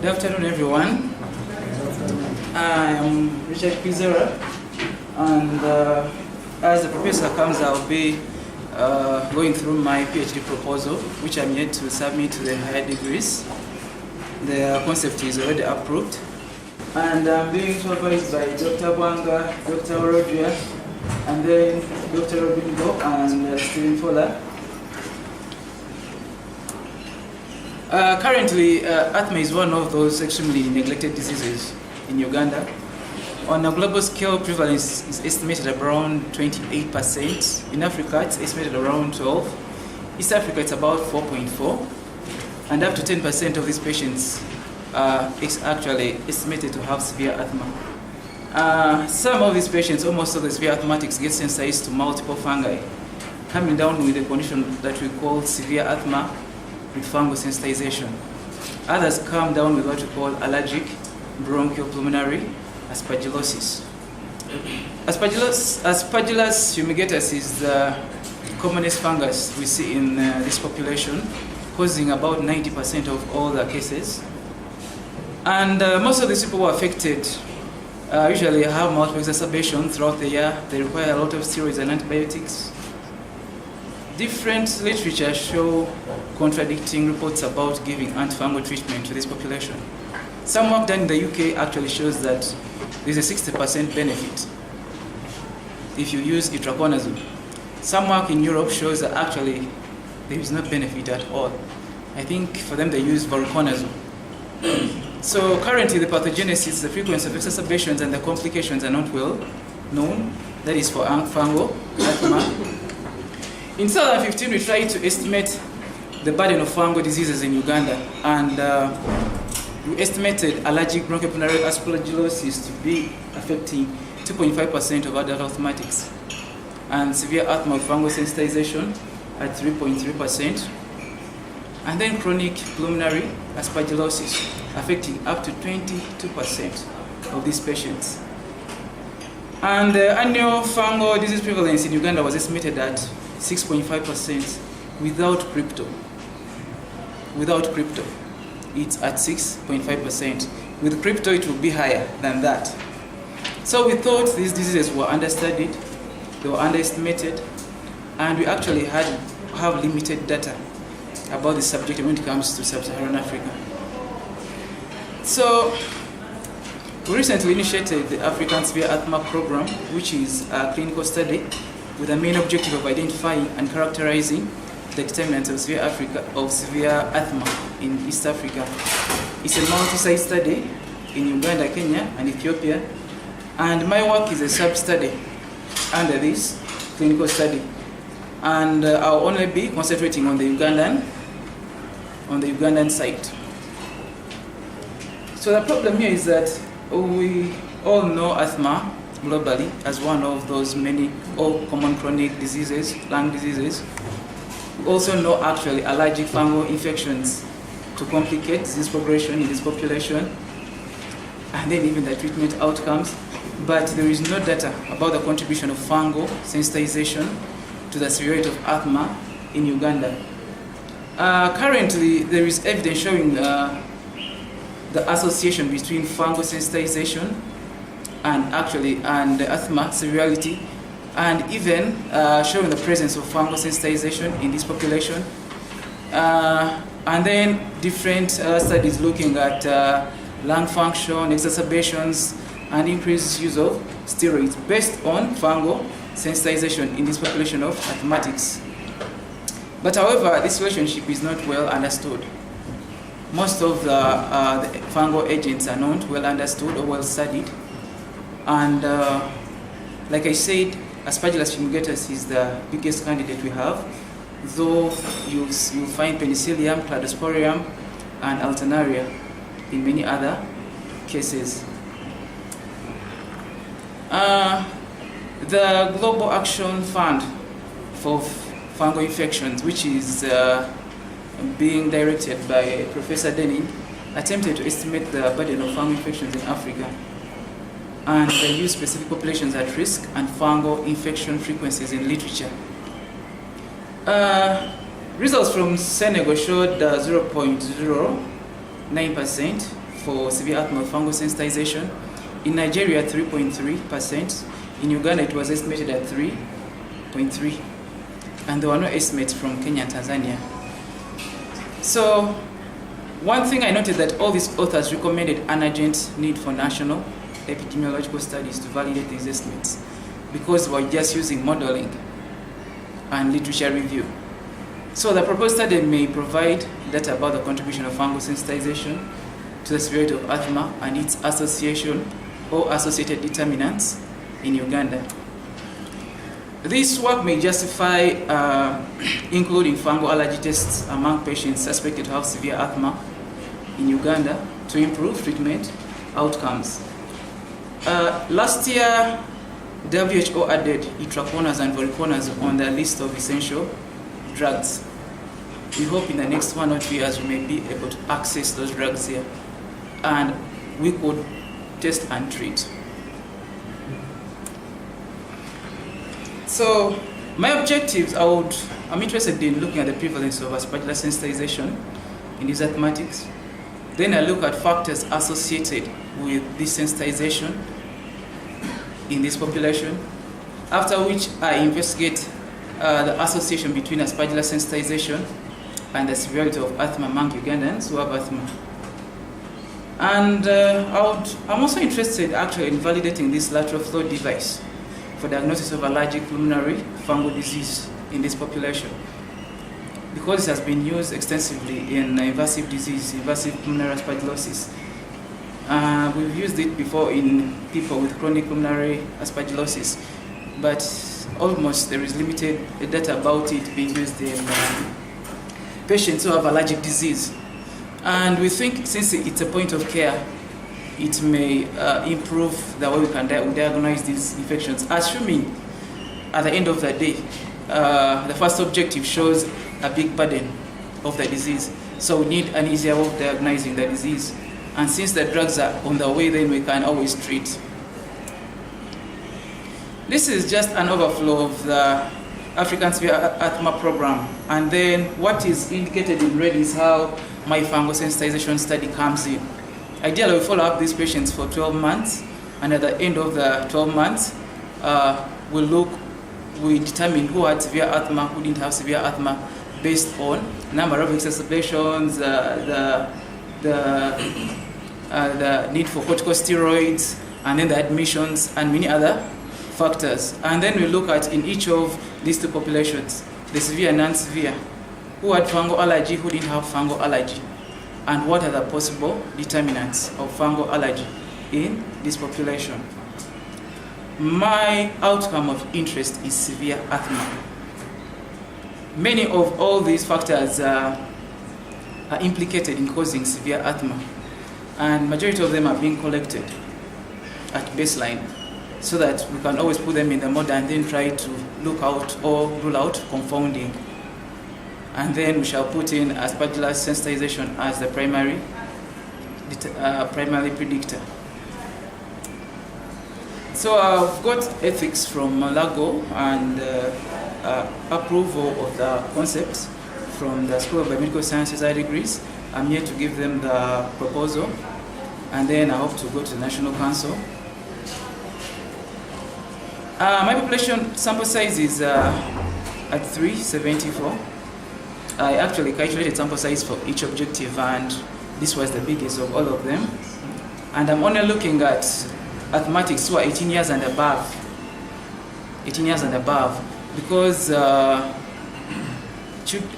Good afternoon, everyone. I am Richard Kwizera, and as the professor comes, I'll be going through my PhD proposal, which I'm yet to submit to the higher degrees. The concept is already approved, and I'm being supervised by Dr. Bwanga, Dr. Rodria, and then Dr. Robingo and Stephen Fuller. Currently, asthma is one of those extremely neglected diseases in Uganda. On a global scale, prevalence is estimated around 28%. In Africa, it's estimated around 12%. East Africa, it's about 4.4%. And up to 10% of these patients is actually estimated to have severe asthma. Some of these patients, almost all the severe asthmatics, get sensitized to multiple fungi, coming down with a condition that we call severe asthma with fungal sensitization. Others come down with what we call allergic bronchopulmonary aspergillosis. Aspergillus fumigatus is the commonest fungus we see in this population, causing about 90% of all the cases. And most of these people who are affected usually have multiple exacerbations throughout the year. They require a lot of steroids and antibiotics. Different literature show contradicting reports about giving antifungal treatment to this population. Some work done in the UK actually shows that there's a 60% benefit if you use itraconazole. Some work in Europe shows that actually there is no benefit at all. I think for them they use voriconazole. So currently the pathogenesis, the frequency of exacerbations and the complications are not well known. That is for fungal asthma. In 2015, we tried to estimate the burden of fungal diseases in Uganda, and we estimated allergic bronchopulmonary aspergillosis to be affecting 2.5% of adult asthmatics, and severe asthma with fungal sensitization at 3.3%, and then chronic pulmonary aspergillosis affecting up to 22% of these patients. And the annual fungal disease prevalence in Uganda was estimated at 6.5% without crypto. Without crypto, it's at 6.5%. With crypto, it will be higher than that. So we thought these diseases were understudied, they were underestimated, and we actually have limited data about the subject when it comes to sub-Saharan Africa. So we recently initiated the African Severe Asthma Program, which is a clinical study with the main objective of identifying and characterizing the determinants of severe asthma in East Africa. It's a multi-site study in Uganda, Kenya, and Ethiopia, and my work is a sub-study under this clinical study. And I'll only be concentrating on the Ugandan site. So the problem here is that we all know asthma globally as one of those many common chronic diseases, lung diseases. We also know actually allergic fungal infections to complicate disease progression in this population, and then even the treatment outcomes. But there is no data about the contribution of fungal sensitization to the severity of asthma in Uganda. Currently, there is evidence showing the association between fungal sensitization and asthma severity, and even showing the presence of fungal sensitization in this population. And then different studies looking at lung function, exacerbations, and increased use of steroids based on fungal sensitization in this population of asthmatics. But however, this relationship is not well understood. Most of the fungal agents are not well understood or well studied. And like I said, Aspergillus fumigatus is the biggest candidate we have, though you'll find Penicillium, Cladosporium, and Alternaria in many other cases. The Global Action Fund for Fungal Infections, which is being directed by Professor Denning, attempted to estimate the burden of fungal infections in Africa, and they use specific populations at risk and fungal infection frequencies in literature. Results from Senegal showed 0.09% for severe asthma with fungal sensitization. In Nigeria, 3.3%. In Uganda, it was estimated at 3.3%. And there were no estimates from Kenya and Tanzania. So, one thing I noted that all these authors recommended an urgent need for national epidemiological studies to validate these estimates, because we're just using modeling and literature review. So the proposed study may provide data about the contribution of fungal sensitization to the severity of asthma and its association or associated determinants in Uganda. This work may justify including fungal allergy tests among patients suspected to have severe asthma in Uganda to improve treatment outcomes. Last year, WHO added itraconaz and voriconaz on the list of essential drugs. We hope in the next 1 or 2 years we may be able to access those drugs here, and we could test and treat. So my objectives, I'm interested in looking at the prevalence of Aspergillus sensitization in these asthmatics. Then I look at factors associated with this sensitization in this population, after which I investigate the association between Aspergillus sensitization and the severity of asthma among Ugandans who have asthma. And I'm also interested actually in validating this lateral flow device for diagnosis of allergic pulmonary fungal disease in this population, because it has been used extensively in invasive disease, invasive pulmonary aspergillosis. We've used it before in people with chronic pulmonary aspergillosis, but almost there is limited data about it being used in patients who have allergic disease. And we think since it's a point of care, it may improve the way we can diagnose these infections, assuming at the end of the day, the first objective shows a big burden of the disease. So we need an easier way of diagnosing the disease. And since the drugs are on the way, then we can always treat. This is just an overflow of the African Severe Asthma Program. And then what is indicated in red is how my fungal sensitization study comes in. Ideally, we follow up these patients for 12 months. And at the end of the 12 months, we determine who had severe asthma, who didn't have severe asthma, based on number of exacerbations, the need for corticosteroids, and then the admissions, and many other factors. And then we look at, in each of these two populations, the severe and non-severe, who had fungal allergy, who didn't have fungal allergy, and what are the possible determinants of fungal allergy in this population. My outcome of interest is severe asthma. Many of all these factors are implicated in causing severe asthma, and majority of them are being collected at baseline so that we can always put them in the model and then try to look out or rule out confounding. And then we shall put in Aspergillus sensitization as the primary predictor. So I've got ethics from Lago and approval of the concepts from the School of Biomedical Sciences higher degrees. I'm here to give them the proposal, and then I hope to go to the National Council. My population sample size is at 374. I actually calculated sample size for each objective, and this was the biggest of all of them. And I'm only looking at asthmatics who are 18 years and above. 18 years and above, because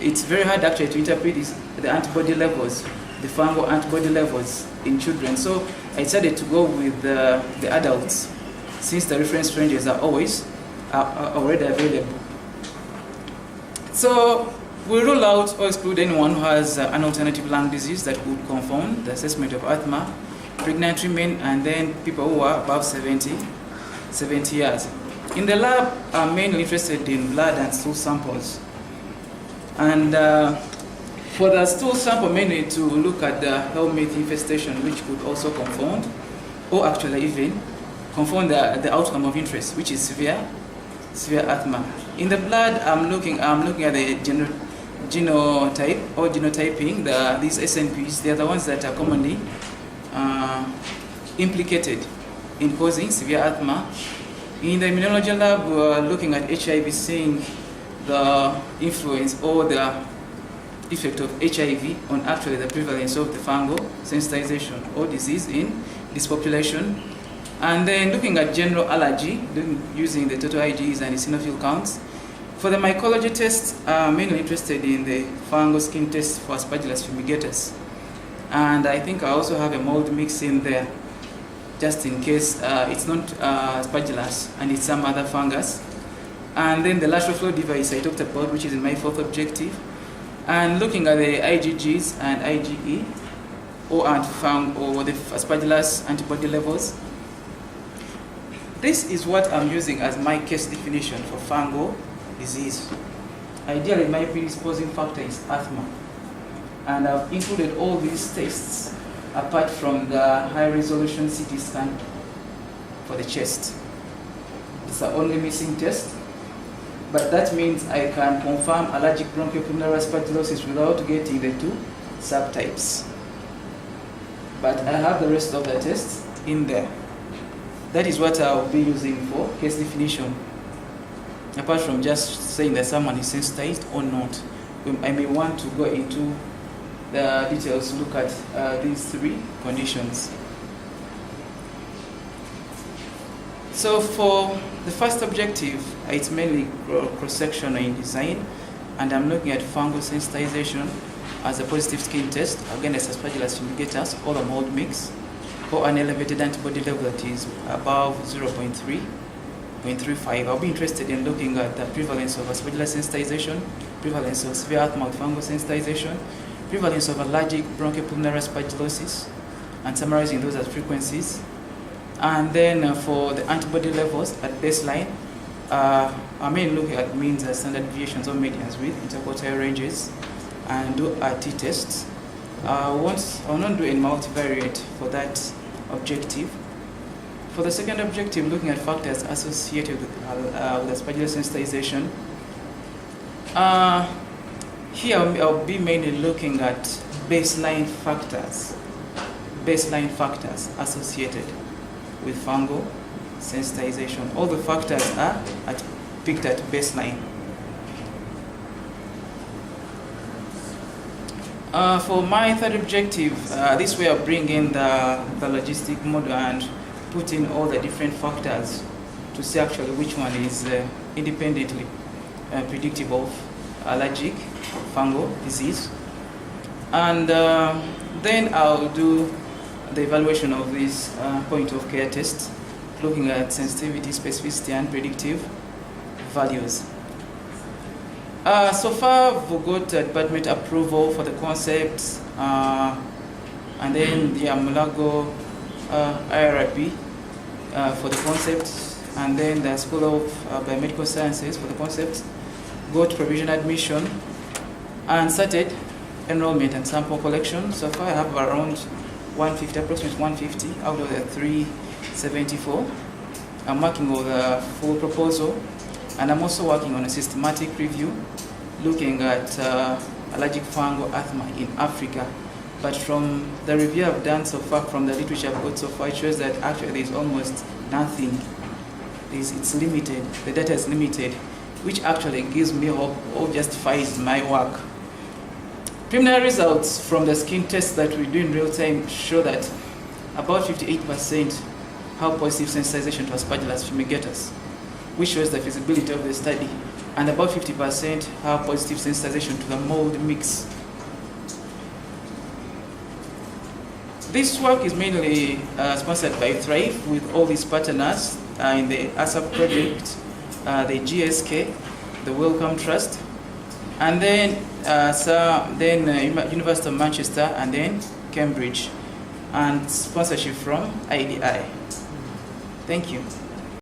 it's very hard actually to interpret the antibody levels, the fungal antibody levels in children. So I decided to go with the adults, since the reference ranges are already available. So we rule out or exclude anyone who has an alternative lung disease that would confound the assessment of asthma, pregnant women, and then people who are above 70 years. In the lab, I'm mainly interested in blood and stool samples. And for the stool sample, mainly to look at the helminth infestation, which could also confound, or actually even confound the outcome of interest, which is severe asthma. In the blood, I'm looking at the genotype or genotyping, these SNPs. They are the ones that are commonly implicated in causing severe asthma. In the immunology lab, we are looking at HIV, seeing the influence or the effect of HIV on actually the prevalence of the fungal sensitization or disease in this population. And then looking at general allergy, using the total IgEs and eosinophil counts. For the mycology test, I'm mainly interested in the fungal skin test for Aspergillus fumigatus. And I think I also have a mold mix in there, just in case it's not Aspergillus and it's some other fungus. And then the lateral flow device I talked about, which is in my fourth objective. And looking at the IgGs and IgE, or the Aspergillus antibody levels. This is what I'm using as my case definition for fungal disease. Ideally, my predisposing factor is asthma. And I've included all these tests apart from the high-resolution CT scan for the chest. It's the only missing test, but that means I can confirm allergic bronchopulmonary aspergillosis without getting the two subtypes. But I have the rest of the tests in there. That is what I'll be using for case definition. Apart from just saying that someone is sensitized or not, I may want to go into the details, look at these three conditions. So for the first objective, it's mainly cross-sectional in design, and I'm looking at fungal sensitization as a positive skin test against Aspergillus fumigatus or the mold mix, or an elevated antibody level that is above 0.3.35. I'll be interested in looking at the prevalence of Aspergillus sensitization, prevalence of severe asthma with fungal sensitization, prevalence of allergic bronchopulmonary aspergillosis, and summarizing those as frequencies. And then for the antibody levels at baseline, I may look at means and standard deviations or medians with interquartile ranges and do a t-test. I will not do a multivariate for that objective. For the second objective, looking at factors associated with Aspergillus sensitization, here I'll be mainly looking at baseline factors associated with fungal sensitization. All the factors are picked at baseline. For my third objective, this way I bring in the logistic model and put in all the different factors to see actually which one is independently predictive of allergic fungal disease. And then I'll do the evaluation of this point of care test, looking at sensitivity, specificity, and predictive values. So far, we've got department approval for the concepts, and then the Mulago IRB for the concepts, and then the School of Biomedical Sciences for the concepts. Got provision admission, and started enrollment and sample collection. So far, I have around 150, approximately 150 out of the 374. I'm working on the full proposal, and I'm also working on a systematic review looking at allergic fungal asthma in Africa. But from the review I've done so far, from the literature I've got so far, it shows that actually there's almost nothing. It's limited, the data is limited, which actually gives me hope or justifies my work. Preliminary results from the skin tests that we do in real time show that about 58% have positive sensitization to Aspergillus fumigatus, which shows the feasibility of the study, and about 50% have positive sensitization to the mold mix. This work is mainly sponsored by Thrive with all these partners in the ASAP project, the GSK, the Wellcome Trust, and then University of Manchester, and then Cambridge, and sponsorship from IDI. Thank you.